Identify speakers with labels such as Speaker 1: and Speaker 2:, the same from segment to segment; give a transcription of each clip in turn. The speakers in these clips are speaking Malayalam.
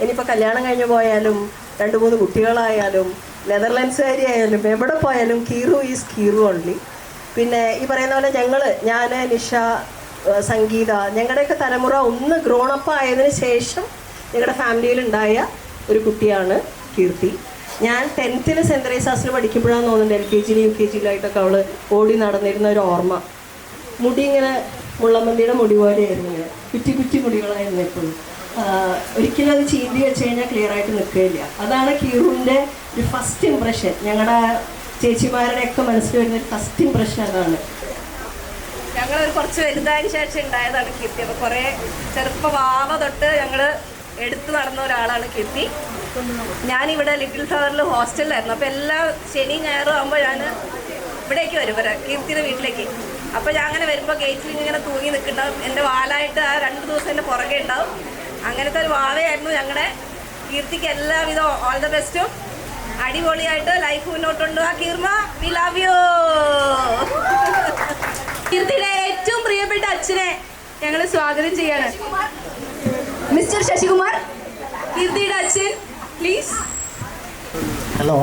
Speaker 1: ഇനിയിപ്പോൾ കല്യാണം കഴിഞ്ഞ് പോയാലും 2-3 കുട്ടികളായാലും നെതർലാൻഡ്സുകാരി ആയാലും എവിടെ പോയാലും കീറു ഈസ് കീറു ഓൺലി. പിന്നെ ഈ പറയുന്ന പോലെ ഞാൻ നിഷ, സംഗീത, ഞങ്ങളുടെയൊക്കെ തലമുറ ഒന്ന് ഗ്രോണപ്പ് ആയതിനു ശേഷം ഞങ്ങളുടെ ഫാമിലിയിലുണ്ടായ ഒരു കുട്ടിയാണ് കീർത്തി. ഞാൻ 10th സെൻറ്റ് തെരേസാസിൽ പഠിക്കുമ്പോഴാണ് തോന്നുന്നുണ്ട് LKG UKG അവൾ ഓടി നടന്നിരുന്ന ഒരു ഓർമ്മ. മുടി ഇങ്ങനെ മുള്ളമ്പന്തിയുടെ മുടി പോലെയായിരുന്നു, ഇങ്ങനെ കുറ്റി കുറ്റി മുടികളായിരുന്നു എപ്പോഴും. ഒരിക്കലും അത് ചീന്തി വെച്ച് കഴിഞ്ഞാൽ ക്ലിയർ ആയിട്ട് നിൽക്കുകയില്ല. അതാണ് കീറുവിൻ്റെ ഒരു ഫസ്റ്റ് ഇംപ്രഷൻ. ഞങ്ങളുടെ ചേച്ചിമാരുടെയൊക്കെ മനസ്സിൽ വരുന്ന ഒരു ഫസ്റ്റ് ഇംപ്രഷൻ അതാണ്.
Speaker 2: ഞങ്ങളൊരു കുറച്ച് വലുതായതിനു ശേഷം ഉണ്ടായതാണ് കീർത്തി. അപ്പോൾ കുറേ ചെറുപ്പവാവ തൊട്ട് ഞങ്ങൾ എടുത്തു നടന്ന ഒരാളാണ് കീർത്തി. ഞാനിവിടെ ലിറ്റിൽ ഫ്ലവറിൽ ഹോസ്റ്റലിലായിരുന്നു. അപ്പോൾ എല്ലാ ശനി ഞായറും ആകുമ്പോൾ ഞാൻ ഇവിടേക്ക് വരും, കീർത്തിയുടെ വീട്ടിലേക്ക്. അപ്പോൾ ഞാൻ അങ്ങനെ വരുമ്പോൾ ഗേറ്റിൽ ഇങ്ങനെ തൂങ്ങി നിൽക്കുന്നുണ്ടാവും. എൻ്റെ വാലായിട്ട് ആ 2 ദിവസം എൻ്റെ പുറകെ ഉണ്ടാവും. അങ്ങനത്തെ ഒരു വാവയായിരുന്നു ഞങ്ങളുടെ കീർത്തിക്ക്. എല്ലാവിധ ഓൾ ദ ബെസ്റ്റും. അടിപൊളിയായിട്ട് ലൈഫ് മുന്നോട്ട് കൊണ്ടുപോകാം കീർമ. We love you.
Speaker 3: കീർത്തിയുടെ ഏറ്റവും പ്രിയപ്പെട്ട അച്ഛനെ ഞങ്ങൾ സ്വാഗതം ചെയ്യാണ്. മിസ്റ്റർ ശശികുമാർ, കീർത്തിയുടെ അച്ഛൻ പ്ലീസ്.
Speaker 4: ഹലോ.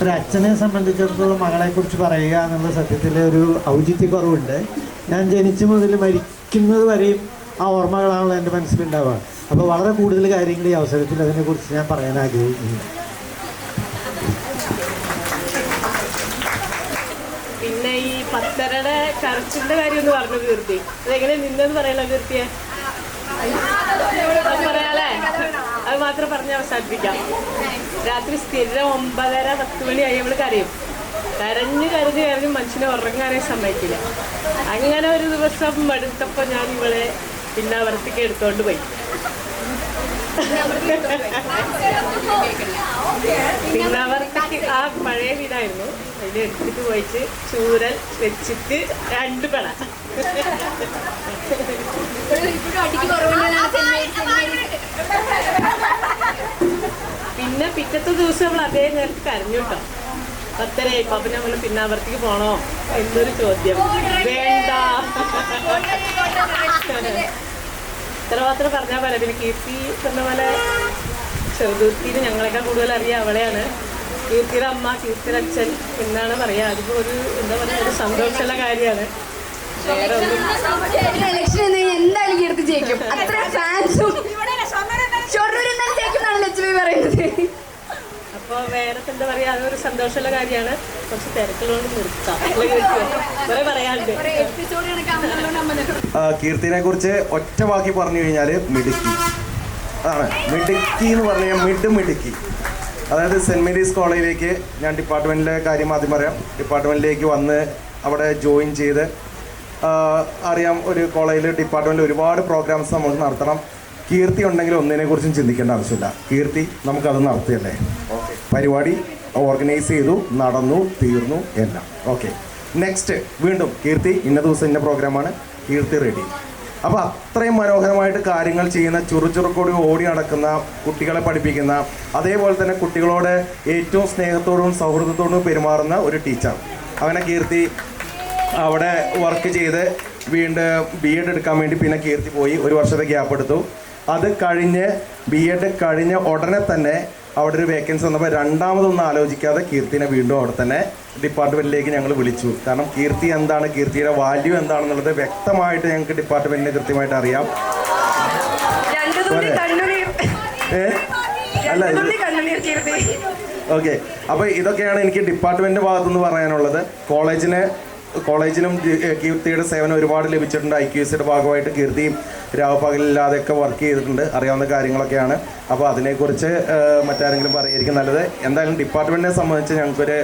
Speaker 4: ഒരു അച്ഛനെ സംബന്ധിച്ചിടത്തോളം മകളെക്കുറിച്ച് പറയുക എന്നുള്ള സത്യത്തിൽ ഒരു ഔചിത്യക്കുറവുണ്ട്. ഞാൻ ജനിച്ചു മുതൽ മരിക്കുന്നത് വരെയും ആ ഓർമ്മകളാണല്ലോ എൻ്റെ മനസ്സിലുണ്ടാവുക. അപ്പോൾ വളരെ കൂടുതൽ കാര്യങ്ങൾ ഈ അവസരത്തിൽ അതിനെക്കുറിച്ച് ഞാൻ പറയാൻ ആഗ്രഹിക്കുന്നു.
Speaker 5: പിന്നെ ഈ 10:30 കറച്ചിൻ്റെ കാര്യം ഒന്ന് പറഞ്ഞു കീർത്തി. അതെങ്ങനെ നിന്നെന്ന് പറയല്ലോ കീർത്തിയെ? പറയാല്ലേ? അത് മാത്രം പറഞ്ഞ് അവസാനിപ്പിക്കാം. രാത്രി സ്ഥിരം 9:30-10 മണിയായി നമ്മൾ കരയും. കരഞ്ഞ് മനുഷ്യനെ ഉറങ്ങാനേ സമ്മതിക്കില്ല. അങ്ങനെ ഒരു ദിവസം മടുത്തപ്പോൾ ഞാൻ ഇവളെ പിന്നാവർത്തിക്ക് എടുത്തോണ്ട് പോയി. പിന്നാവർത്തിക്ക് ആ പഴയ വീടായിരുന്നു, അതിൽ എടുത്തിട്ട് പോയിട്ട് ചൂരൽ വെച്ചിട്ട് 2 പെട. പിന്നെ പിറ്റത്തെ ദിവസം നമ്മൾ അതേ നേരത്ത് കരഞ്ഞു കേട്ടോ. 10:30 അപ്പം നമ്മൾ പിന്നാവർത്തിക്ക് പോണോ എന്നൊരു ചോദ്യം. വേണ്ട, ഇത്ര മാത്രം പറഞ്ഞാൽ പോലെ. പിന്നെ കീർത്തി പറഞ്ഞ പോലെ ചെറുതീർത്തിയിൽ ഞങ്ങളെക്കാൾ കൂടുതൽ അറിയാം അവളെയാണ്. കീർത്തിയുടെ അമ്മ, കീർത്തിയുടെ അച്ഛൻ എന്നാണ് പറയുക. അതിപ്പോൾ ഒരു എന്താ പറയുക, ഒരു സന്തോഷമുള്ള കാര്യമാണ്. വേറെ ഒന്നും
Speaker 3: ഇലക്ഷൻ എന്തായാലും കീർത്തി ജയിക്കും. അത്ര ഫാൻസും പറയുന്നത്.
Speaker 5: അപ്പോൾ വേറെ എന്താ പറയുക, അതൊരു സന്തോഷമുള്ള കാര്യമാണ്. കുറച്ച് തിരക്കുള്ളതുകൊണ്ട് നിർത്താം. കുറെ പറയാനുണ്ട്.
Speaker 6: കീർത്തിനെ കുറിച്ച് ഒറ്റ വാക്കി പറഞ്ഞു കഴിഞ്ഞാൽ മിടുക്കി ആണ്. മിടുക്കി എന്ന് പറഞ്ഞു കഴിഞ്ഞാൽ മിടുക്കി. അതായത് സെൻറ്റ് മേരീസ് കോളേജിലേക്ക് ഞാൻ ഡിപ്പാർട്ട്മെൻറ്റിലെ കാര്യം ആദ്യം പറയാം. ഡിപ്പാർട്ട്മെൻറ്റിലേക്ക് വന്ന് അവിടെ ജോയിൻ ചെയ്ത് അറിയാം, ഒരു കോളേജിൽ ഡിപ്പാർട്ട്മെൻറ്റിൽ ഒരുപാട് പ്രോഗ്രാംസ് നമുക്ക് നടത്തണം. കീർത്തി ഉണ്ടെങ്കിൽ ഒന്നിനെക്കുറിച്ചും ചിന്തിക്കേണ്ട ആവശ്യമില്ല. കീർത്തി നമുക്കത് നടത്തിയല്ലേ. പരിപാടി ഓർഗനൈസ് ചെയ്തു, നടന്നു, തീർന്നു എല്ലാം ഓക്കെ. നെക്സ്റ്റ് വീണ്ടും കീർത്തി ഇന്ന ദിവസം ഇന്ന പ്രോഗ്രാമാണ്, കീർത്തി റെഡി. അപ്പോൾ അത്രയും മനോഹരമായിട്ട് കാര്യങ്ങൾ ചെയ്യുന്ന, ചുറുചുറുക്കോട് ഓടി നടക്കുന്ന, കുട്ടികളെ പഠിപ്പിക്കുന്ന, അതേപോലെ തന്നെ കുട്ടികളോട് ഏറ്റവും സ്നേഹത്തോടും സൗഹൃദത്തോടും പെരുമാറുന്ന ഒരു ടീച്ചർ. അങ്ങനെ കീർത്തി അവിടെ വർക്ക് ചെയ്ത് വീണ്ടും B.Ed എടുക്കാൻ വേണ്ടി പിന്നെ കീർത്തി പോയി. 1 വർഷത്തെ ഗ്യാപ്പ് എടുത്തു. അത് കഴിഞ്ഞ് B.Ed കഴിഞ്ഞ ഉടനെ തന്നെ അവിടെ ഒരു വേക്കൻസി വന്നപ്പോൾ രണ്ടാമതൊന്നും ആലോചിക്കാതെ കീർത്തിനെ വീണ്ടും അവിടെ തന്നെ ഡിപ്പാർട്ട്മെൻറ്റിലേക്ക് ഞങ്ങൾ വിളിച്ചു. കാരണം കീർത്തി എന്താണ്, കീർത്തിയുടെ വാല്യൂ എന്താണെന്നുള്ളത് വ്യക്തമായിട്ട് ഞങ്ങൾക്ക് ഡിപ്പാർട്ട്മെൻറ്റിനെ കൃത്യമായിട്ട് അറിയാം. അല്ല ഓക്കെ. അപ്പോൾ ഇതൊക്കെയാണ് എനിക്ക് ഡിപ്പാർട്ട്മെൻറ്റ് ഭാഗത്തുനിന്ന് പറയാനുള്ളത്. കോളേജിനും കീർത്തിയുടെ സേവനം ഒരുപാട് ലഭിച്ചിട്ടുണ്ട്. IQSയുടെ ഭാഗമായിട്ട് കീർത്തി രാവപകലില്ലാതെയൊക്കെ വർക്ക് ചെയ്തിട്ടുണ്ട്. അറിയാവുന്ന കാര്യങ്ങളൊക്കെയാണ്. അപ്പോൾ അതിനെക്കുറിച്ച് മറ്റാരെങ്കിലും പറയായിരിക്കും നല്ലത്. എന്തായാലും ഡിപ്പാർട്ട്മെൻറ്റിനെ സംബന്ധിച്ച് ഞങ്ങൾക്കൊരു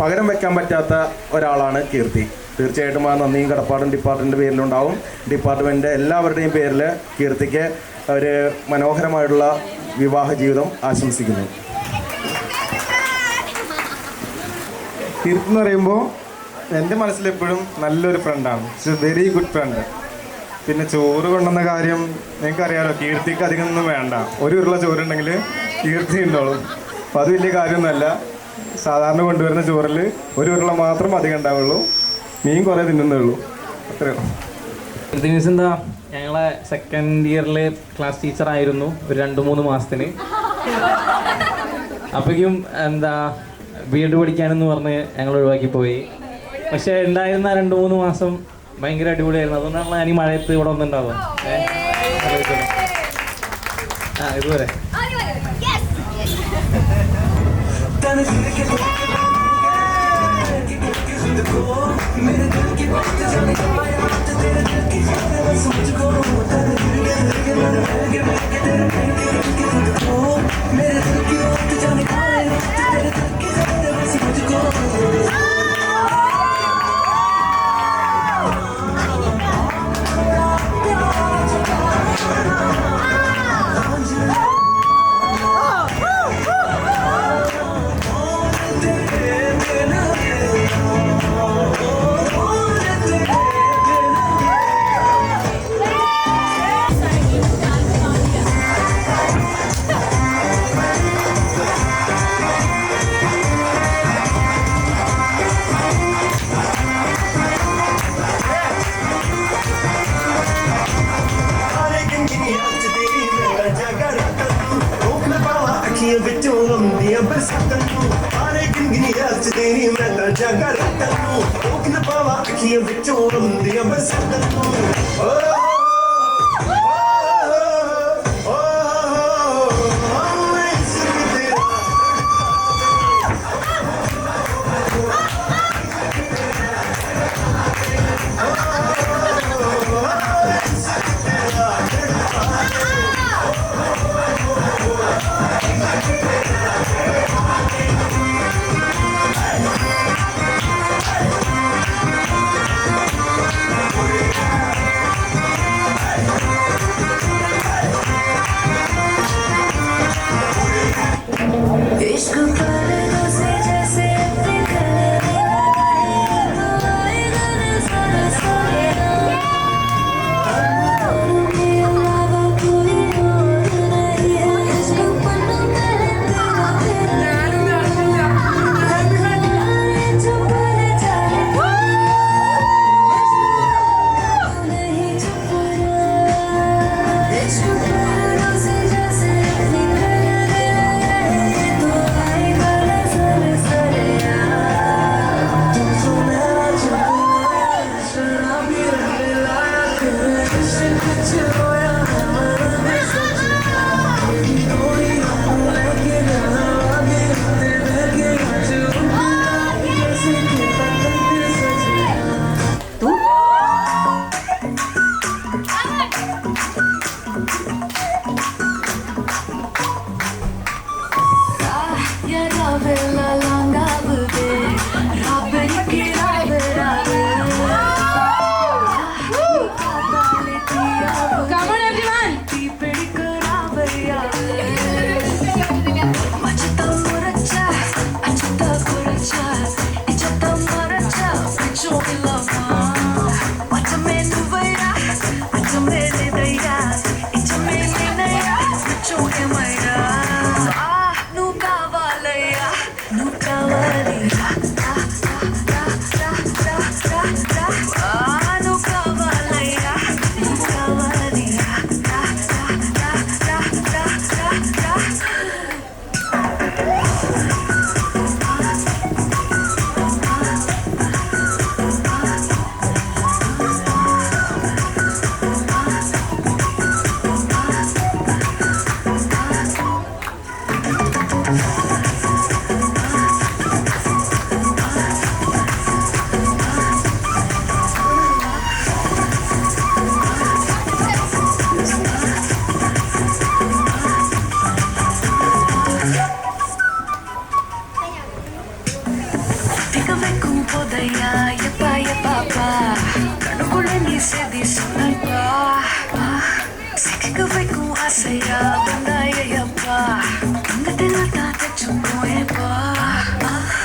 Speaker 6: പകരം വെക്കാൻ പറ്റാത്ത ഒരാളാണ് കീർത്തി. തീർച്ചയായിട്ടും ആ നന്ദിയും കടപ്പാടും ഡിപ്പാർട്ട്മെൻറ്റ് പേരിലുണ്ടാവും. ഡിപ്പാർട്ട്മെൻറ്റ് എല്ലാവരുടെയും പേരിൽ കീർത്തിക്ക് ഒരു മനോഹരമായിട്ടുള്ള വിവാഹ ജീവിതം ആശംസിക്കുന്നു.
Speaker 7: കീർത്തി എന്ന് പറയുമ്പോൾ എൻ്റെ മനസ്സിലെപ്പോഴും നല്ലൊരു ഫ്രണ്ടാണ്. It's A very good friend. പിന്നെ ചോറ് കൊണ്ടുവന്ന കാര്യം നിങ്ങൾക്കറിയാമല്ലോ, കീർത്തിക്ക് അധികം ഒന്നും വേണ്ട. 1 ഉരുള ചോറുണ്ടെങ്കിൽ കീർത്തി ഉണ്ടോളും. അപ്പോൾ അത് വലിയ കാര്യമൊന്നുമല്ല. സാധാരണ കൊണ്ടുവരുന്ന ചോറിൽ 1 ഉരുള മാത്രം അധികം ഉണ്ടാവുള്ളൂ. മീൻ കുറേ തിന്നുന്നുള്ളൂ. അത്രയോ.
Speaker 8: കീർത്തി മീൻസ് എന്താ ഞങ്ങളെ സെക്കൻഡ് ഇയറിൽ ക്ലാസ് ടീച്ചറായിരുന്നു ഒരു 2-3 മാസത്തിന്. അപ്പോഴേക്കും ബി.എഡ് പഠിക്കാനെന്ന് പറഞ്ഞ് ഞങ്ങൾ ഒഴിവാക്കി പോയി. പക്ഷെ ഉണ്ടായിരുന്ന 2-3 മാസം ഭയങ്കര അടിപൊളിയായിരുന്നു. അതുകൊണ്ടാണ് ഞാൻ ഈ മഴയത്ത് ഇവിടെ വന്നിട്ടുണ്ടാവുക. ഇതുവരെ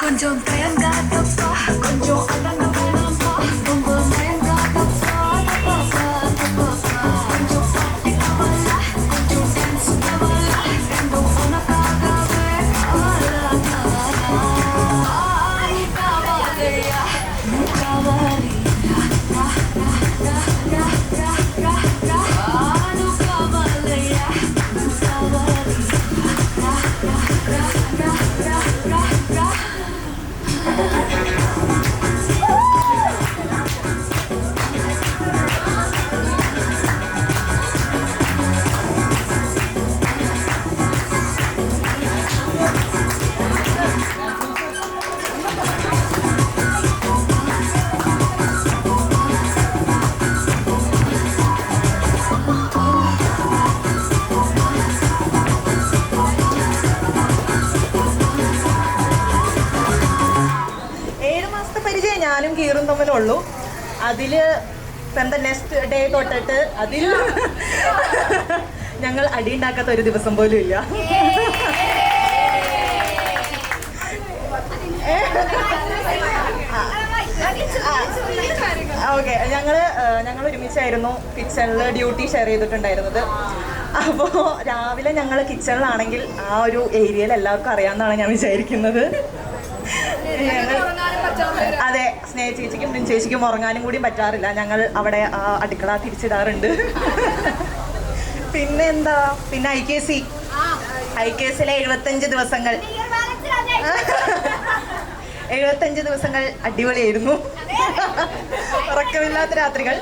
Speaker 9: கொஞ்சம் தயங்காதப்பா கொஞ்சம் அடங்க வேணாம்பா ரொம்ப மயங்காதப்பா கொஞ்சம் பாட்டி கவல கொஞ்சம் டான்ஸ் கவல ரெண்டும் உனக்காகவே காவலையா காவலியா
Speaker 1: കീറും തമ്മിലുള്ളൂ. അതിൽ എന്താ നെക്സ്റ്റ് ഡേ തൊട്ടിട്ട് അതിൽ ഞങ്ങൾ അടി ഉണ്ടാക്കാത്ത ഒരു ദിവസം പോലും ഇല്ല. ഓക്കെ, ഞങ്ങൾ ഒരുമിച്ചായിരുന്നു കിച്ചണിൽ ഡ്യൂട്ടി ഷെയർ ചെയ്തിട്ടുണ്ടായിരുന്നത്. അപ്പോൾ രാവിലെ ഞങ്ങൾ കിച്ചണിലാണെങ്കിൽ ആ ഒരു ഏരിയയിൽ എല്ലാവർക്കും അറിയാമെന്നാണ് ഞാൻ വിചാരിക്കുന്നത്. അതെ, സ്നേഹ ചേച്ചിക്കും ബിൻ ചേച്ചിക്കും ഉറങ്ങാനും കൂടി പറ്റാറില്ല. ഞങ്ങൾ അവിടെ അടുക്കള തിരിച്ചിടാറുണ്ട്. പിന്നെ എന്താ, പിന്നെ IKC-ലെ 75 ദിവസങ്ങൾ 75 ദിവസങ്ങൾ അടിപൊളിയായിരുന്നു. ഉറക്കമില്ലാത്ത രാത്രികൾ.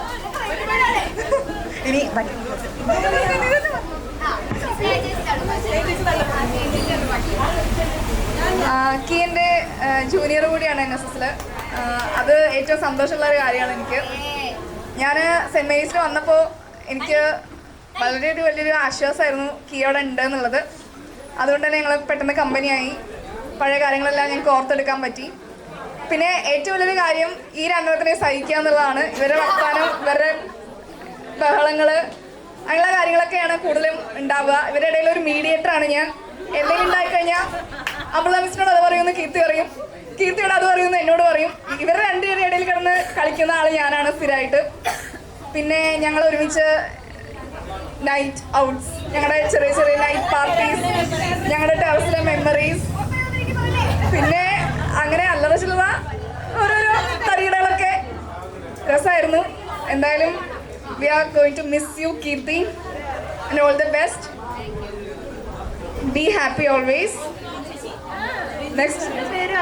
Speaker 1: ഇനി
Speaker 3: കീൻ്റെ ജൂനിയർ കൂടിയാണ് NSS-ൽ. അത് ഏറ്റവും സന്തോഷമുള്ള ഒരു കാര്യമാണ് എനിക്ക്. ഞാൻ സെൻറ് മേരീസിൽ വന്നപ്പോൾ എനിക്ക് വളരെ വലിയൊരു ആശ്വാസമായിരുന്നു കീ അവിടെ ഉണ്ട് എന്നുള്ളത്. അതുകൊണ്ട് തന്നെ ഞങ്ങൾ പെട്ടെന്ന് കമ്പനിയായി. പഴയ കാര്യങ്ങളെല്ലാം ഞങ്ങൾക്ക് ഓർത്തെടുക്കാൻ പറ്റി. പിന്നെ ഏറ്റവും വലിയൊരു കാര്യം ഈ രണ്ടെണ്ണത്തിനെ സഹിക്കുക എന്നുള്ളതാണ്. ഇവരുടെ വർത്താനം, ഇവരുടെ ബഹളങ്ങൾ, അങ്ങനെയുള്ള കാര്യങ്ങളൊക്കെയാണ് കൂടുതലും ഉണ്ടാവുക. ഇവരുടെ ഇടയിൽ ഒരു മീഡിയേറ്ററാണ് ഞാൻ. എന്തെങ്കിലും ഉണ്ടായിക്കഴിഞ്ഞാൽ അമൃത മിസ്സിനോട് അത് പറയുമെന്ന് കീർത്തി പറയും, കീർത്തിയോട് അത് പറയുമെന്ന് എന്നോട് പറയും. ഇവരുടെ രണ്ടുപേരുടെ ഇടയിൽ കിടന്ന് കളിക്കുന്ന ആൾ ഞാനാണ് സ്ഥിരമായിട്ട്. പിന്നെ ഞങ്ങൾ ഒരുമിച്ച് നൈറ്റ് ഔട്ട്സ്, ഞങ്ങളുടെ ചെറിയ ചെറിയ നൈറ്റ് പാർട്ടീസ്, ഞങ്ങളുടെ ടെറസിലെ മെമ്മറീസ്, പിന്നെ അങ്ങനെ അല്ലറ ചില്ലറ ഓരോരോ തരികിടകളൊക്കെ രസമായിരുന്നു. എന്തായാലും we are going to miss you, Kirti, and all the best. Be happy always. Next.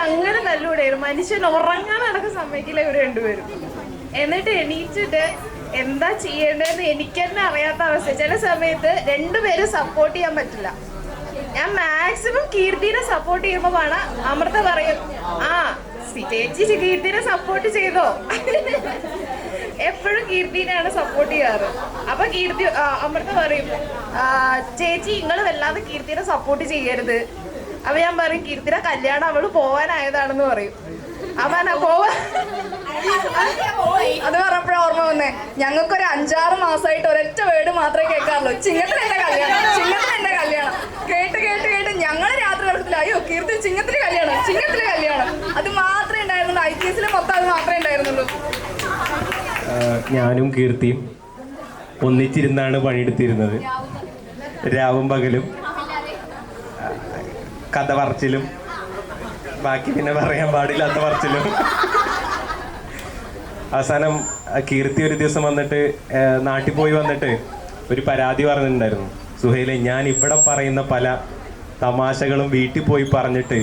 Speaker 5: അങ്ങനെ നല്ലൂടായിരുന്നു. മനുഷ്യൻ ഉറങ്ങാൻ നടക്കുന്ന സമ്മതിക്കില്ല ഇവർ രണ്ടുപേരും. എന്നിട്ട് എണീച്ചിട്ട് എന്താ ചെയ്യേണ്ടതെന്ന് എനിക്ക് തന്നെ അറിയാത്ത അവസ്ഥ. ചില സമയത്ത് രണ്ടുപേരും സപ്പോർട്ട് ചെയ്യാൻ പറ്റില്ല. ഞാൻ മാക്സിമം കീർത്തിനെ സപ്പോർട്ട് ചെയ്യുമ്പോൾ അമൃത പറയും, ആ ചേച്ചി കീർത്തിനെ സപ്പോർട്ട് ചെയ്തോ. എപ്പോഴും കീർത്തിനെയാണ് സപ്പോർട്ട് ചെയ്യാറ്. അപ്പൊ അമൃത പറയും, ചേച്ചി നിങ്ങൾ വല്ലാതെ കീർത്തിനെ സപ്പോർട്ട് ചെയ്യരുത്. അപ്പൊ ഞാൻ പറയും, കീർത്തിയുടെ കല്യാണം അവള് പോവാനായതാണെന്ന് പറയും.
Speaker 3: അത് പറഞ്ഞപ്പോഴാണ് ഓർമ്മ വന്നേ, ഞങ്ങൾക്കൊരു 5-6 മാസമായിട്ട് ഒരൊറ്റ വേർഡ് മാത്രമേ കേൾക്കാറുള്ളൂ, ചിങ്ങത്തിൽ എന്റെ കല്യാണം, ചിങ്ങത്തിൽ എന്റെ കല്യാണം. കേട്ട് കേട്ട് കേട്ട് ഞങ്ങൾ രാത്രി കിടത്തില്ല, അയ്യോ കീർത്തി ചിങ്ങത്തില് കല്യാണം, ചിങ്ങത്തില് കല്യാണം. അത് മാത്രമേ ഉണ്ടായിരുന്നുള്ളൂ. IKC-ൽ മൊത്തം അത് മാത്രമേ ഉണ്ടായിരുന്നുള്ളൂ.
Speaker 10: ഞാനും കീർത്തിയും ഒന്നിച്ചിരുന്നാണ് പണിയെടുത്തിരുന്നത്. രാവും പകലും കഥ പറച്ചിലും ബാക്കി പിന്നെ പറയാൻ പാടില്ലാത്ത പറച്ചിലും. അവസാനം കീർത്തി ഒരു ദിവസം വന്നിട്ട് നാട്ടിൽ പോയി വന്നിട്ട് ഒരു പരാതി പറഞ്ഞിട്ടുണ്ടായിരുന്നു. സുഹൈലെ, ഞാൻ ഇവിടെ പറയുന്ന പല തമാശകളും വീട്ടിൽ പോയി പറഞ്ഞിട്ട്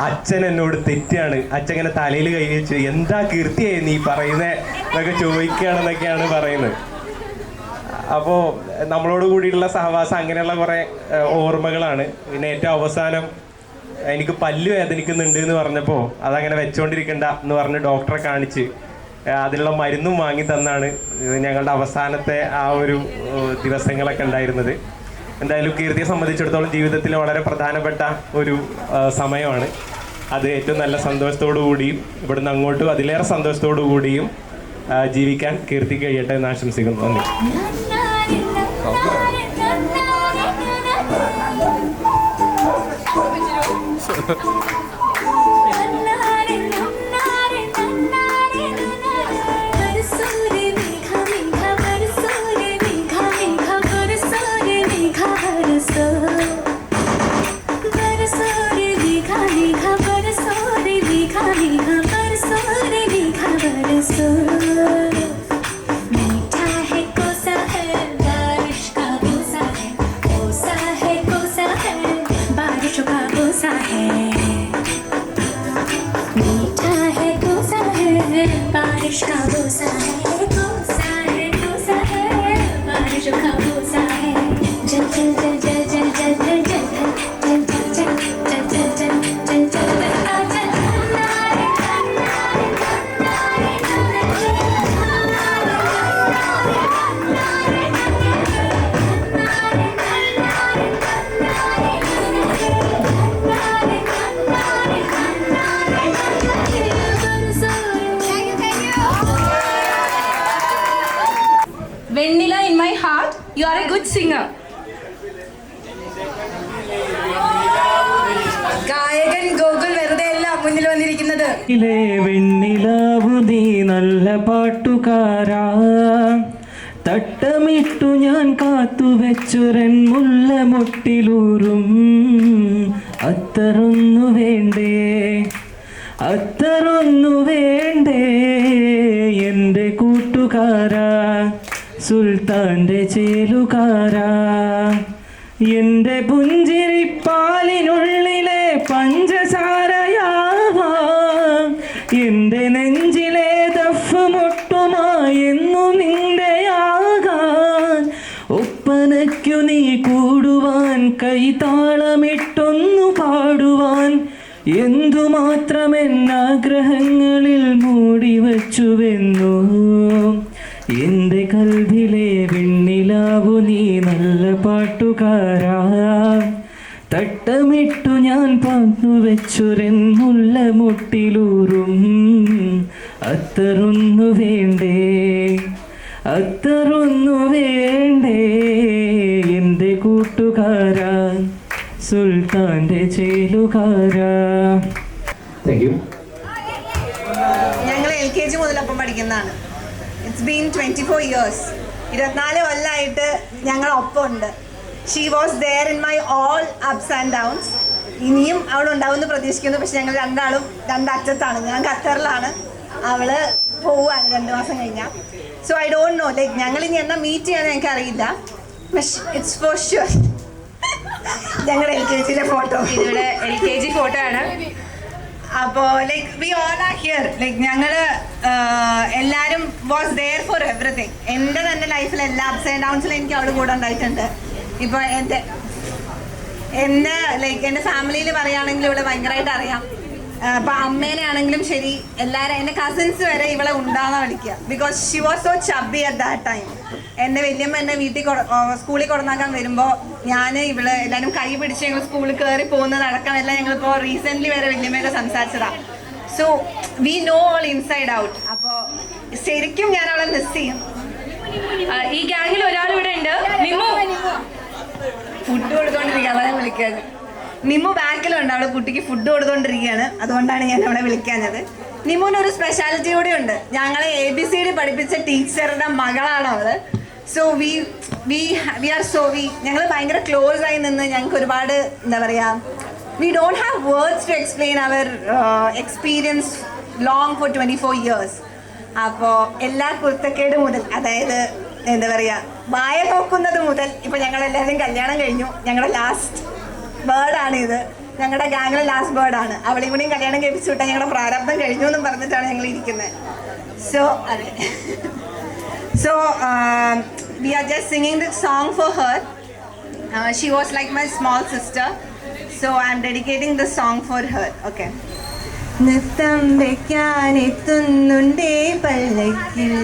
Speaker 10: അച്ഛൻ എന്നോട് തെറ്റാണ്, അച്ഛൻ ഇങ്ങനെ തലയിൽ കൈ വെച്ച് എന്താ കീർത്തിയായി നീ പറയുന്നേ എന്നൊക്കെ ചോദിക്കുകയാണെന്നൊക്കെയാണ് പറയുന്നത്. അപ്പോൾ നമ്മളോട് കൂടിയുള്ള സഹവാസം അങ്ങനെയുള്ള കുറേ ഓർമ്മകളാണ്. പിന്നെ ഏറ്റവും അവസാനം എനിക്ക് പല്ല് വേദനിക്കുന്നുണ്ട് എന്ന് പറഞ്ഞപ്പോൾ അതങ്ങനെ വെച്ചുകൊണ്ടിരിക്കണ്ട എന്ന് പറഞ്ഞ് ഡോക്ടറെ കാണിച്ച് അതിനുള്ള മരുന്നും വാങ്ങി തന്നാണ് ഞങ്ങളുടെ അവസാനത്തെ ആ ഒരു ദിവസങ്ങളൊക്കെ ഉണ്ടായിരുന്നത്. എന്തായാലും കീർത്തിയെ സംബന്ധിച്ചിടത്തോളം ജീവിതത്തിൽ വളരെ പ്രധാനപ്പെട്ട ഒരു സമയമാണ്. അത് ഏറ്റവും നല്ല സന്തോഷത്തോടു കൂടിയും ഇവിടുന്ന് അങ്ങോട്ടും അതിലേറെ സന്തോഷത്തോടു കൂടിയും ജീവിക്കാൻ കീർത്തി കഴിയട്ടെ എന്ന് ആശംസിക്കുന്നു. നന്ദി.
Speaker 9: बारिश का बोसा है, बोसा है, बोसा है, बारिश का बोसा है, जल जल जल जल जल जल जल जल जल जल जल जल जल जल जल
Speaker 3: ഗുഡ് സിംഗർ. ഗായകൻ ഗോകുൽ വെറുതെ അല്ല മുന്നിൽ വന്നിരിക്കുന്നത്.
Speaker 8: വെണ്ണിലാവു നീ നല്ല പാട്ടുകാരാ, തട്ടമിട്ടു ഞാൻ കാത്തുവെച്ചുരൻ മുല്ല മുട്ടിലൂറും. അത്തറൊന്നു വേണ്ടേ, അത്തറൊന്നു വേണ്ടേ എൻ്റെ കൂട്ടുകാരാ, സുൽത്താൻ്റെ ചേലുകാരാ. എൻ്റെ പുഞ്ചിരിപ്പാലിനുള്ളിലെ പഞ്ചസാരയാവാം, എൻ്റെ നെഞ്ചിലെ ദഫ് മുട്ടുമായെന്നു നിന്റെയാകാൻ. ഒപ്പനയ്ക്കു നീ കൂടുവാൻ, കൈതാളമിട്ടൊന്നു പാടുവാൻ, എന്തുമാത്രം എന്നാഗ്രഹങ്ങളിൽ മൂടിവച്ചുവെന്നു. എൻ്റെ കൽവിലെ വെണ്ണിലാവു നീ നല്ല പാട്ടുകാരാ, തട്ടമിട്ടു ഞാൻ പാത്തുവെച്ചുരൻ മുല്ല മുട്ടിലൂറും. അത്തറൊന്നു വേണ്ടേ, അത്തറൊന്നു വേണ്ടേ എൻ്റെ കൂട്ടുകാരാ, സുൽത്താൻ്റെ ചേലുകാരാ. Thank you.
Speaker 3: ഞങ്ങൾ LKG മുതലൊപ്പം പഠിക്കുന്നതാണ്. It's been 24 years. 24 കൊല്ലമായിട്ട് ഞങ്ങൾ ഒപ്പം ഉണ്ട്. She was there in my all ups and downs. ഇനിയും അവിടെ ഉണ്ടാവുമെന്ന് പ്രതീക്ഷിക്കുന്നു. പക്ഷെ ഞങ്ങൾ രണ്ടാളും രണ്ടറ്റത്താണ്. ഞാൻ ഖത്തറിലാണ്, അവള് പോവാണ് 2 മാസം കഴിഞ്ഞാൽ. So I don't no, like ഞങ്ങൾ ഇനി എന്നാ മീറ്റ് ചെയ്യാൻ എനിക്ക് അറിയില്ല. പക്ഷെ ഇറ്റ്സ് ഫോർ ഷുവർ ഞങ്ങളുടെ LKG ഫോട്ടോ. ഇതിവിടെ LKG ഫോട്ടോ ആണ്. അപ്പോൾ like we all are here. Like ഞങ്ങൾ എല്ലാവരും വാസ് ദെയർ ഫോർ എവറിത്തിങ്. എൻ്റെ തന്നെ ലൈഫിൽ എല്ലാ അപ്സ് ആൻഡ് ഡൗൺസിലും എനിക്ക് അവിടെ കൂടെ ഉണ്ടായിട്ടുണ്ട്. ഇപ്പോൾ എൻ്റെ ലൈക്ക് എൻ്റെ ഫാമിലിയിൽ പറയുകയാണെങ്കിൽ ഇവിടെ ഭയങ്കരമായിട്ട് അറിയാം. അപ്പോൾ അമ്മേനെ ആണെങ്കിലും ശരി, എല്ലാവരും എൻ്റെ കസിൻസ് വരെ ഇവളെ ഉണ്ടാകാൻ വിളിക്കുക. Because she was so chubby at that time. എൻ്റെ വലിയമ്മ എന്നെ വീട്ടിൽ സ്കൂളിൽ കൊണ്ടുവന്നാക്കാൻ വരുമ്പോൾ ഞാൻ ഇവള് എല്ലാവരും കൈ പിടിച്ച് ഞങ്ങൾ സ്കൂളിൽ കയറി പോകുന്നതടക്കം എല്ലാം ഞങ്ങളിപ്പോൾ റീസെൻ്റ്ലി വരെ വലിയമ്മയൊക്കെ സംസാരിച്ചതാണ്. So we know all inside out. അപ്പോൾ ശരിക്കും ഞാൻ അവളെ മിസ് ചെയ്യും. ഈ ഗ്യാങ്ങിൽ ഒരാൾ ഇവിടെ ഉണ്ട്, നിമ്മു. ഫുഡ് കൊടുത്തോണ്ടിരിക്കുകയാണ്, അതാണ് വിളിക്കാൻ. നിമ്മു ബാക്കിലുണ്ട്, അവളെ കുട്ടിക്ക് ഫുഡ് കൊടുത്തോണ്ടിരിക്കുകയാണ്. അതുകൊണ്ടാണ് ഞാൻ അവളെ വിളിക്കാഞ്ഞത്. നിമ്മുവിന് ഒരു സ്പെഷ്യാലിറ്റി കൂടി ഉണ്ട്. ഞങ്ങളെ ABCD പഠിപ്പിച്ച ടീച്ചറുടെ മകളാണ് അവള്. സോ ഞങ്ങൾ ഭയങ്കര ക്ലോസ് ആയി നിന്ന് ഞങ്ങൾക്ക് ഒരുപാട് എന്താ പറയുക, we don't have words to explain our experience long for 24 years. അപ്പോൾ എല്ലാ കുരുത്തക്കേട് മുതൽ, അതായത് എന്താ പറയുക, വായ നോക്കുന്നത് മുതൽ ഇപ്പം ഞങ്ങളെല്ലാവരും കല്യാണം കഴിഞ്ഞു. ഞങ്ങളുടെ ലാസ്റ്റ് ബേർഡാണിത്. ഞങ്ങളുടെ ഗാങ്ങിലെ ലാസ്റ്റ് ബേർഡാണ്. അവളെ കൂടിയും കല്യാണം കഴിപ്പിച്ചു വിട്ടാൽ ഞങ്ങളുടെ പ്രാരബ്ധം കഴിഞ്ഞു എന്നും പറഞ്ഞിട്ടാണ് ഞങ്ങൾ ഇരിക്കുന്നത്. സോ അതെ, so we are just singing this song for her. She was like my small sister, so I'm dedicating this song for her. Okay. നൃത്തം വെക്കാൻ എത്തുന്നുണ്ടേ പല്ലക്കിൽ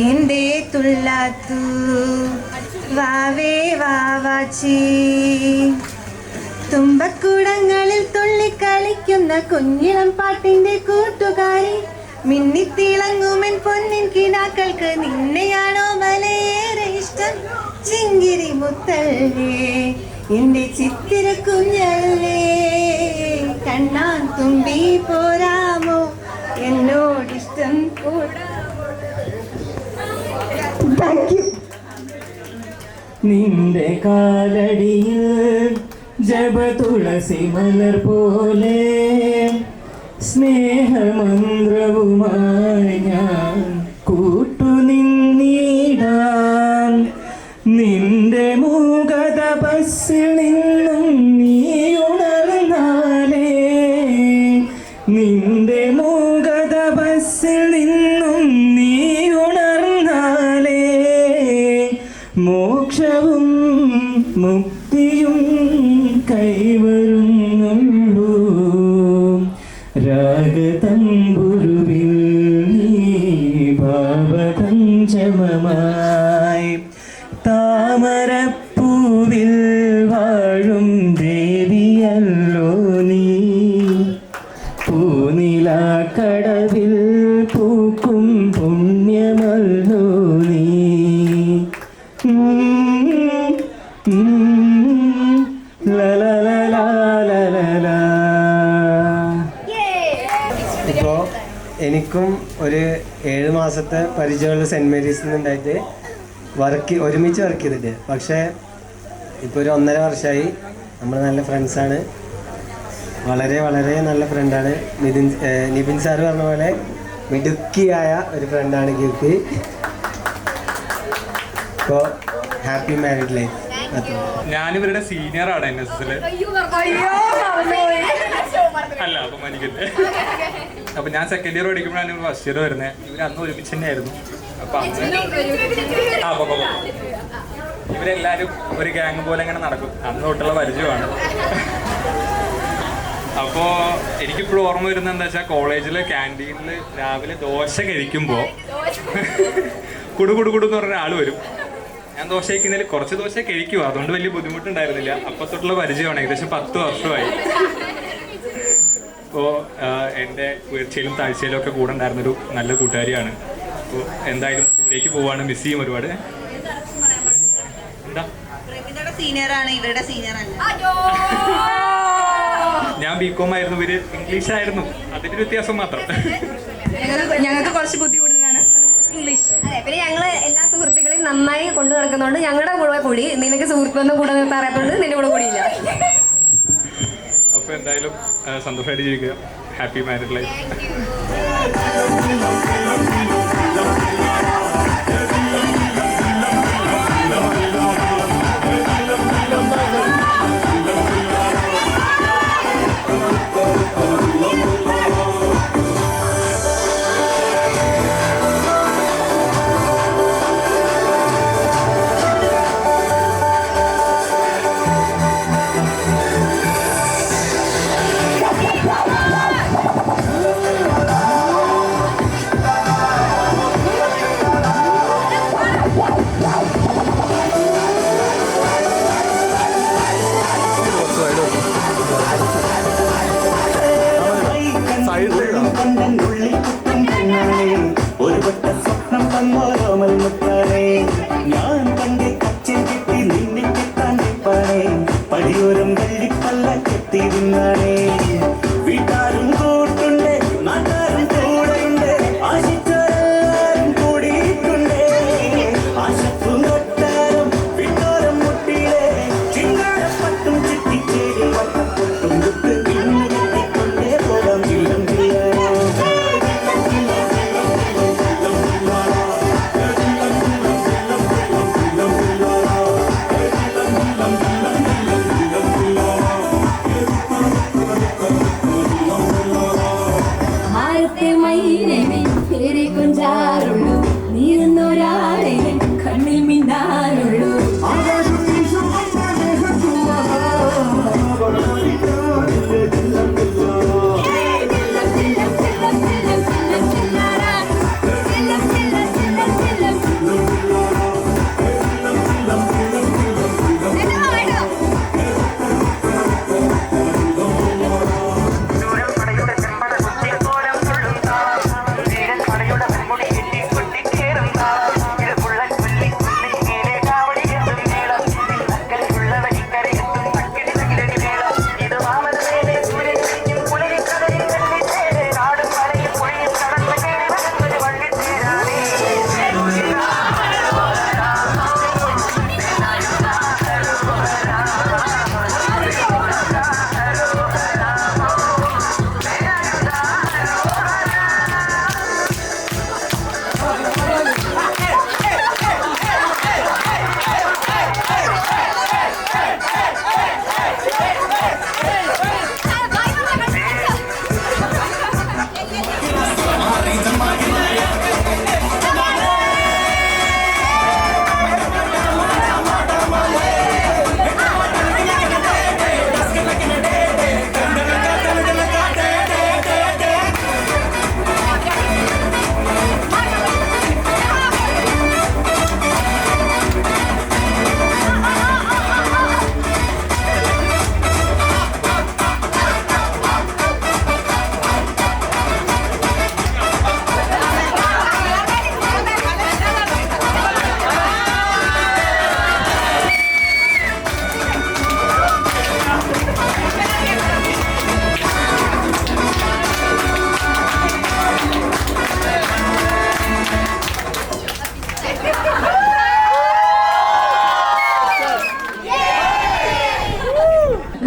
Speaker 3: എൻ്റെ തുള്ളാത്തു വാവേ വാവാച്ചി. തുമ്പക്കുടങ്ങളിൽ തുള്ളിക്കളിക്കുന്ന കുഞ്ഞിളം പാട്ടിൻ്റെ കൂട്ടുകാരി, മിന്നിത്തിളങ്ങുമെൻ പൊന്നിൻ കിനാക്കൾക്ക് നിന്നെയാണോ മലയേറെ ഇഷ്ടം? ചിങ്കിരി മുത്തല്ലേ എൻ്റെ ചിത്തിര കുഞ്ഞല്ലേ, കണ്ണാൻ തുമ്പി പോരാമോ എന്നോടിഷ്ടം കൂടാമോ? Thank you.
Speaker 8: നിന്റെ കാലടിയിൽ ജപ തുളസി മലർ പോലെ സ്നേഹമന്ത്രവുമായി ഞാൻ കൂട്ടുനിന്നിടാൻ. നിന്റെ മൂകതപസ്സിൽ നിന്നും നീ ഉണർന്നാലേ, നിന്റെ മൂകതപസ്സിൽ നിന്നും നീ ഉണർന്നാലേ മോക്ഷവും മുക്തിയും കൈവരുന്നുള്ളൂ. രാഗതമ്പുരുവിൽ നീ ഭാവപഞ്ചമമായി, താമരപ്പൂവിൽ വാഴും ദേവിയല്ലോ നീ, പൂനിലാക്കടവിൽ പൂക്കും പുണ്യമല്ലോ നീ.
Speaker 4: ഇപ്പോൾ എനിക്കും ഒരു 7 മാസത്തെ പരിചയമുള്ള സെൻറ്റ് മേരീസിൽ നിന്നുണ്ടായിട്ട് ഒരുമിച്ച് വർക്ക് ചെയ്തിട്ട്, പക്ഷേ ഇപ്പോൾ ഒരു 1.5 വർഷമായി നമ്മൾ നല്ല ഫ്രണ്ട്സാണ്. വളരെ വളരെ നല്ല ഫ്രണ്ടാണ്. നിബിൻ സാറ് പറഞ്ഞ പോലെ മിടുക്കിയായ ഒരു ഫ്രണ്ടാണ് കീർത്തി. ഇപ്പോൾ ഹാപ്പി മാരീഡ് ലൈഫ്.
Speaker 11: ഞാനിവരുടെ സീനിയറാണ് NSSല്. അല്ല അപമാനിക്കല്ലേ. അപ്പൊ ഞാൻ സെക്കൻഡ് ഇയർ പഠിക്കുമ്പോഴാണ് ഇവർ ഫസ്റ്റ് ഇയർ വരുന്നത്. ഇവർ അന്ന് ഒരുമിച്ച് തന്നെയായിരുന്നു. അപ്പൊ ഇവരെല്ലാരും ഒരു ഗ്യാങ് പോലെ ഇങ്ങനെ നടക്കും. അന്ന് തൊട്ടുള്ള പരിചയമാണ്. അപ്പോൾ എനിക്കിപ്പോഴും ഓർമ്മ വരുന്നത് എന്താ വെച്ചാൽ, കോളേജിലെ ക്യാൻറ്റീനിൽ രാവിലെ ദോശ കഴിക്കുമ്പോൾ കുടുകുടുകുടു എന്ന് പറഞ്ഞ ആൾ വരും. ഞാൻ ദോശ കഴിക്കുന്നതിൽ കുറച്ച് ദോശ കഴിക്കുക, അതുകൊണ്ട് വലിയ ബുദ്ധിമുട്ടുണ്ടായിരുന്നില്ല. അപ്പത്തൊട്ടുള്ള പരിചയമാണ്. ഏകദേശം 10 വർഷമായി. അപ്പോൾ എൻ്റെ ഉയർച്ചയിലും താഴ്ചയിലും ഒക്കെ കൂടെ ഉണ്ടായിരുന്നൊരു നല്ല കൂട്ടുകാരിയാണ്. അപ്പോൾ എന്തായാലും ദൂരേക്ക് പോവാണ്. മിസ് ചെയ്യും ഒരുപാട്. എന്താ
Speaker 12: സീനിയറാണ്, ഇവരുടെ സീനിയർ അല്ല.
Speaker 11: ഞാൻ BCom ആയിരുന്നു, ഇവര് ഇംഗ്ലീഷ് ആയിരുന്നു. അതിന്റെ വ്യത്യാസം മാത്രം.
Speaker 3: ഞങ്ങൾക്ക് കുറച്ച് ബുദ്ധി കൂടുതലാണ് ഇംഗ്ലീഷ്.
Speaker 2: അതെ, പിന്നെ ഞങ്ങൾ എല്ലാ സുഹൃത്തുക്കളെയും നന്നായി കൊണ്ടു നടക്കുന്നതുകൊണ്ട് ഞങ്ങളുടെ കൂടെ കൂടി. നിനക്ക് സുഹൃത്തൊന്നും കൂടെ നിർത്താൻ അറിയാത്തതുകൊണ്ട് നിന്റെ കൂടെ കൂടിയില്ല.
Speaker 11: അപ്പോൾ എന്തായാലും സന്തോഷമായിട്ട് ജീവിക്കുക. Happy married life.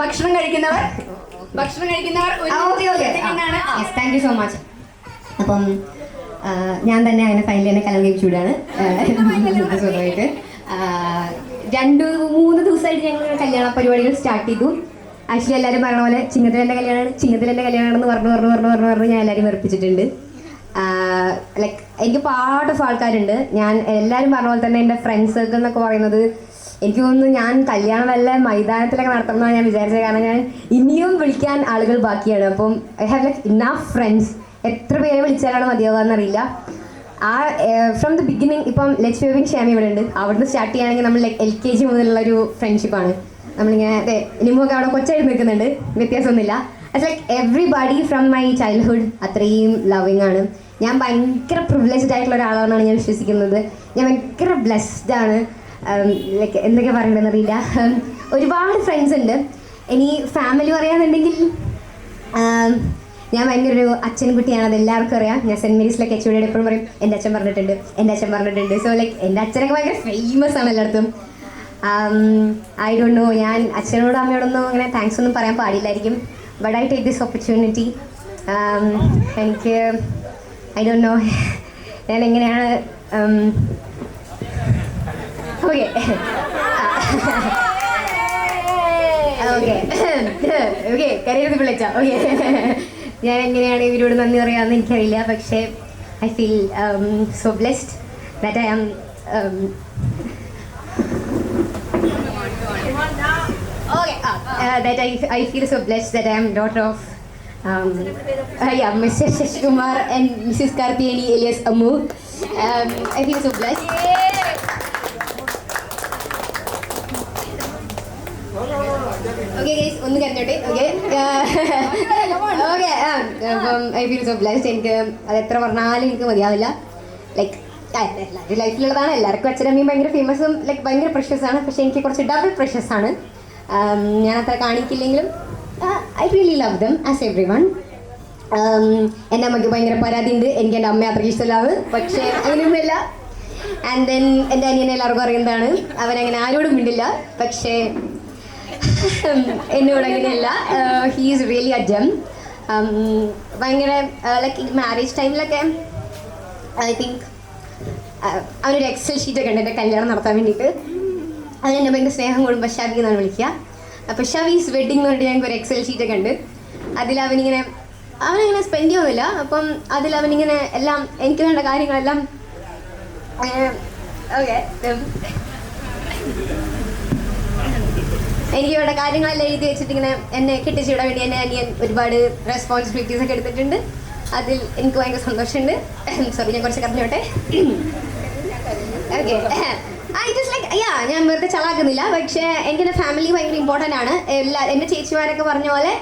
Speaker 13: ഭക്ഷണം കഴിക്കുന്നവർ താങ്ക് യു സോ മച്ച്. അപ്പം ഞാൻ തന്നെ അങ്ങനെ ഫൈനലി തന്നെ കല്യാണം കഴിച്ചു വിടുകയാണ്. സ്വന്തമായിട്ട് 2-3 ദിവസമായിട്ട് ഞങ്ങൾ കല്യാണ പരിപാടികൾ സ്റ്റാർട്ട് ചെയ്തു. ആക്ച്വലി എല്ലാവരും പറഞ്ഞ പോലെ ചിങ്ങത്തിലെൻ്റെ കല്യാണമാണെന്ന് പറഞ്ഞു ഞാൻ എല്ലാവരും വെറുപ്പിച്ചിട്ടുണ്ട്. ലൈക്ക് എനിക്ക് പാർട്ട് ഓഫ് ആൾക്കാരുണ്ട്. ഞാൻ എല്ലാവരും പറഞ്ഞ പോലെ തന്നെ എൻ്റെ ഫ്രണ്ട്സ് സർക്കിൾ എന്നൊക്കെ പറയുന്നത് എനിക്ക് തോന്നുന്നു ഞാൻ കല്യാണം വല്ല മൈതാനത്തിലൊക്കെ നടത്തണമെന്നാണ് ഞാൻ വിചാരിച്ചത്. കാരണം ഞാൻ ഇനിയും വിളിക്കാൻ ആളുകൾ ബാക്കിയാണ്. അപ്പം I have like enough friends. എത്ര പേരെ വിളിച്ചാലാണ് മതിയാവുകയെന്നറിയില്ല. ഫ്രം ദ ബിഗിനിങ് ഇപ്പം ലെറ്റ്സ് വേവിങ് ക്ഷേമ ഇവിടെ ഉണ്ട്. അവിടുന്ന് സ്റ്റാർട്ട് ചെയ്യുകയാണെങ്കിൽ നമ്മൾ ലൈക്ക് LKG മുതലുള്ളൊരു ഫ്രണ്ട്ഷിപ്പാണ്. നമ്മളിങ്ങനെ അതെ നിമൊക്കെ അവിടെ കൊച്ചായിട്ട് നിൽക്കുന്നുണ്ട്, വ്യത്യാസമൊന്നുമില്ല. It's like everybody from my childhood അത്രയും ലവിങ് ആണ്. ഞാൻ ഭയങ്കര പ്രിവിലേജ്ഡ് ആയിട്ടുള്ള ഒരാളാണെന്നാണ് ഞാൻ വിശ്വസിക്കുന്നത്. ഞാൻ ഭയങ്കര ബ്ലെസ്ഡ് ആണ്. ലൈക്ക് എന്തൊക്കെ പറയണ്ടെന്ന് അറിയില്ല. ഒരുപാട് ഫ്രണ്ട്സ് ഉണ്ട്. ഇനി ഫാമിലി പറയാന്നുണ്ടെങ്കിൽ ഞാൻ ഭയങ്കര ഒരു അച്ഛൻ കുട്ടിയാണ്, അത് എല്ലാവർക്കും അറിയാം. ഞാൻ സെൻറ്റ് മേരീസിലൊക്കെ HOD എപ്പോഴും പറയും എൻ്റെ അച്ഛൻ പറഞ്ഞിട്ടുണ്ട്. സോ ലൈക്ക് എൻ്റെ അച്ഛനൊക്കെ ഭയങ്കര ഫേമസ് ആണ് എല്ലായിടത്തും. ഐ ഡോണ്ട് നോ, ഞാൻ അച്ഛനോടും അമ്മയോടൊന്നും അങ്ങനെ താങ്ക്സ് ഒന്നും പറയാൻ പാടില്ലായിരിക്കും. But I take this opportunity. എനിക്ക് ഐ ഡോണ്ട് നോ ഞാൻ എങ്ങനെയാണ് ഓക്കെ കരയത് വിളിച്ച ഓക്കെ ഞാൻ എങ്ങനെയാണ് ഇവരോട് നന്ദി പറയാമെന്ന് എനിക്കറിയില്ല. പക്ഷേ I feel so blessed that I am that I feel so blessed that I am daughter of Mr. Shashkumar and Mrs. Karthiyani alias Ammu. I feel so blessed. Okay guys, ഒന്ന് കരഞ്ഞോട്ടെ. ഓക്കെ അപ്പം ഐ ഫീൽ സോ ബ്ലെസ്ഡ്. എനിക്ക് അത് എത്ര പറഞ്ഞാലും എനിക്ക് മതിയാവില്ല. ലൈക്ക് എല്ലാവരും ലൈഫിലുള്ളതാണ്. എല്ലാവർക്കും അച്ഛനമ്മയും ഭയങ്കര ഫേമസും ലൈക്ക് ഭയങ്കര പ്രഷ്യസ് ആണ്. പക്ഷേ എനിക്ക് കുറച്ച് ഡബിൾ പ്രഷ്യസ് ആണ്. ഞാൻ അത്ര കാണിക്കില്ലെങ്കിലും I really love them as every one. എൻ്റെ അമ്മയ്ക്ക് ഭയങ്കര പരാതി ഉണ്ട്, എനിക്ക് എൻ്റെ അമ്മയെ അത്രയ്ക്ക് ഇഷ്ടമില്ലാവ്. പക്ഷേ അങ്ങനെയൊന്നുമില്ല. ആൻഡ് ദെൻ എൻ്റെ അനിയനെ എല്ലാവർക്കും അറിയുന്നതാണ്, അവനങ്ങനെ ആരോടും മിണ്ടില്ല. പക്ഷേ എന്നോട് അങ്ങനെയല്ല. He is really a gem. ഭയങ്കര ലൈക്ക് ഈ മാരേജ് ടൈമിലൊക്കെ ഐ തിങ്ക് അവനൊരു എക്സൽ ഷീറ്റൊക്കെ ഉണ്ട് എൻ്റെ കല്യാണം നടത്താൻ വേണ്ടിയിട്ട്. അതിനെന്നെ ഭയങ്കര സ്നേഹം കൂടുമ്പോൾ ഷവി എന്നാണ് വിളിക്കുക. അപ്പോൾ ഷവീസ് വെഡിങ് എന്ന് പറഞ്ഞിട്ട് ഞങ്ങൾക്ക് ഒരു എക്സൽ ഷീറ്റൊക്കെ ഉണ്ട്. അവനിങ്ങനെ സ്പെൻഡ് ചെയ്യുന്നില്ല. അപ്പം അവനിങ്ങനെ എല്ലാം എനിക്ക് വേണ്ട കാര്യങ്ങളെല്ലാം ഓക്കെ എനിക്ക് വേണ്ട കാര്യങ്ങളെല്ലാം എഴുതി വെച്ചിട്ട് ഇങ്ങനെ എന്നെ കെട്ടിച്ചു വിടാൻ വേണ്ടി എൻ്റെ അനിയൻ ഒരുപാട് റെസ്പോൺസിബിലിറ്റീസ് ഒക്കെ എടുത്തിട്ടുണ്ട്. അതിൽ എനിക്ക് ഭയങ്കര സന്തോഷമുണ്ട്. സോറി ഞാൻ കുറച്ച് കറഞ്ഞോട്ടെ. ഓക്കെ ഞാൻ വെറുതെ ചളാക്കുന്നില്ല. പക്ഷേ എൻ്റെ ഫാമിലി ഭയങ്കര ഇമ്പോർട്ടൻ്റ് ആണ്. എൻ്റെ ചേച്ചിമാരൊക്കെ പറഞ്ഞ പോലെ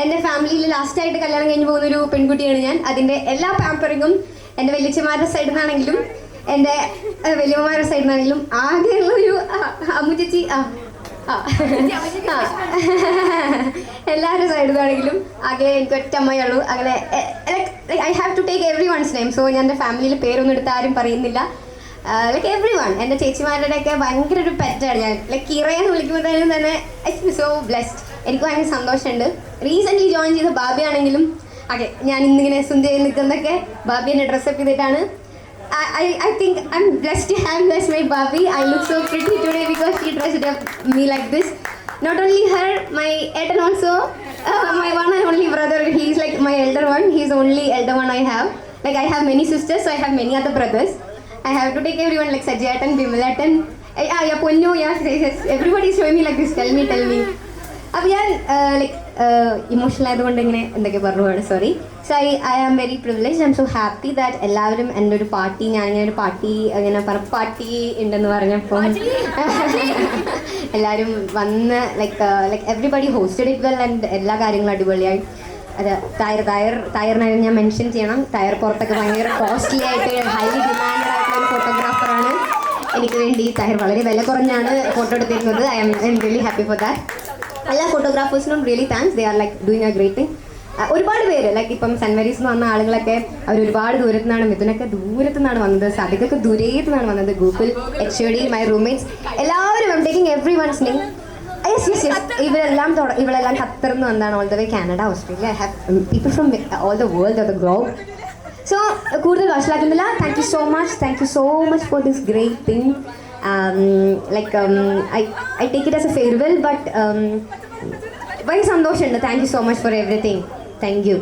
Speaker 13: എൻ്റെ ഫാമിലിയിൽ ലാസ്റ്റായിട്ട് കല്യാണം കഴിഞ്ഞ് പോകുന്നൊരു പെൺകുട്ടിയാണ് ഞാൻ. അതിൻ്റെ എല്ലാ പാമ്പറിങ്ങും എൻ്റെ വലിയച്ഛന്മാരുടെ സൈഡിൽ നിന്നാണെങ്കിലും എൻ്റെ വലിയമ്മമാരുടെ സൈഡിൽ നിന്നാണെങ്കിലും ആകെയുള്ളൊരു അമ്മു ചേച്ചി എല്ലാവരുടെ സൈഡിൽ നിന്നാണെങ്കിലും ആകെ എനിക്ക് ഒറ്റ അമ്മയുള്ളൂ. അങ്ങനെ I have to take every once name. So ഞാൻ എൻ്റെ ഫാമിലിയിൽ പേരൊന്നും എടുത്ത് ആരും പറയുന്നില്ല. Like every one. എൻ്റെ ചേച്ചിമാരുടെയൊക്കെ ഭയങ്കര ഒരു പെറ്റാണ് ഞാൻ. ലൈക്ക് കിറയെന്ന് വിളിക്കുമ്പോഴത്തേനും തന്നെ ഐ ഫീൽ സോ ബ്ലെസ്ഡ്. എനിക്ക് ഭയങ്കര സന്തോഷമുണ്ട്. റീസെൻ്റ്ലി ജോയിൻ ചെയ്ത ബാബി ആണെങ്കിലും ഓക്കെ ഞാൻ ഇന്നിങ്ങനെ സുന്ദരി നിൽക്കുന്നതൊക്കെ ബാബി എന്നെ ഡ്രസ്സപ്പ് ചെയ്തിട്ടാണ്. I think I'm blessed to have blessed my Barbie. I look so pretty today because she dressed up me like this. Not only her, my Eden also, my one and only brother. He's like my elder one. He's the only elder one I have. Like I have many sisters, so I have many other brothers. I have to take everyone like Sajatan, Bimalaatan. Yeah, Ponyo, yeah, everybody is showing me like this. Tell me. അപ്പോൾ ഞാൻ ലൈക്ക് ഇമോഷണൽ ആയതുകൊണ്ട് ഇങ്ങനെ എന്തൊക്കെ പറഞ്ഞതാണ്, sorry. So I am very privilege. I am so happy that എല്ലാവരും എൻ്റെ ഒരു പാർട്ടി, ഞാനിങ്ങനെ ഒരു പാർട്ടി ഇങ്ങനെ പാർട്ടി ഉണ്ടെന്ന് പറഞ്ഞപ്പോൾ എല്ലാവരും വന്ന് like everybody hosted it well and എല്ലാ കാര്യങ്ങളും അടിപൊളിയായി. അത് തായറിനായിരുന്നു ഞാൻ മെൻഷൻ ചെയ്യണം. തായർ പുറത്തൊക്കെ ഭയങ്കര കോസ്റ്റ്ലി ആയിട്ട് ഹൈലി ഡിമാൻഡഡ് ആയിട്ടുള്ള ഒരു ഫോട്ടോഗ്രാഫറാണ്. എനിക്ക് വേണ്ടി തായർ വളരെ വില കുറഞ്ഞാണ് ഫോട്ടോ എടുത്തിരുന്നത്. I am really happy for that. എല്ലാ ഫോട്ടോഗ്രാഫേഴ്സിനും really thanks. They are like doing a great thing. ഒരുപാട് പേര് ലൈക്ക് ഇപ്പം സെൻറ്റ് മേരീസ് എന്ന് വന്ന ആളുകളൊക്കെ അവർ ഒരുപാട് ദൂരത്തു നിന്നാണ്. മിഥുനൊക്കെ ദൂരത്തു നിന്നാണ് വന്നത്. സദിക്കൊക്കെ ദൂരത്തു നിന്നാണ് വന്നത്. ഗൂഗിൾ, HOD, മൈ റൂംമേറ്റ്സ് എല്ലാവരും I am taking every once name. I ഇവളെല്ലാം ഖത്തറിൽ നിന്ന് വന്നാണ് all the way Canada Australia I have people from all the world of the globe so കൂടുതൽ വഷളാക്കുന്നില്ല thank you so much for this great thing I take it as a farewell but very സന്തോഷമുണ്ട് thank you so much for everything thank you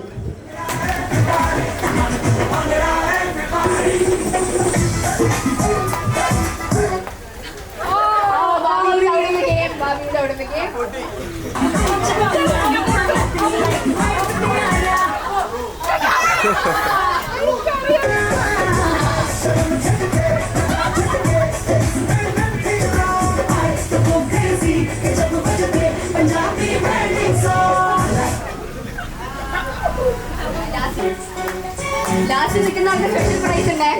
Speaker 3: last നിൽക്കുന്ന ആൾക്ക് സ്പെഷ്യൽ പ്രൈസ് ഉണ്ട്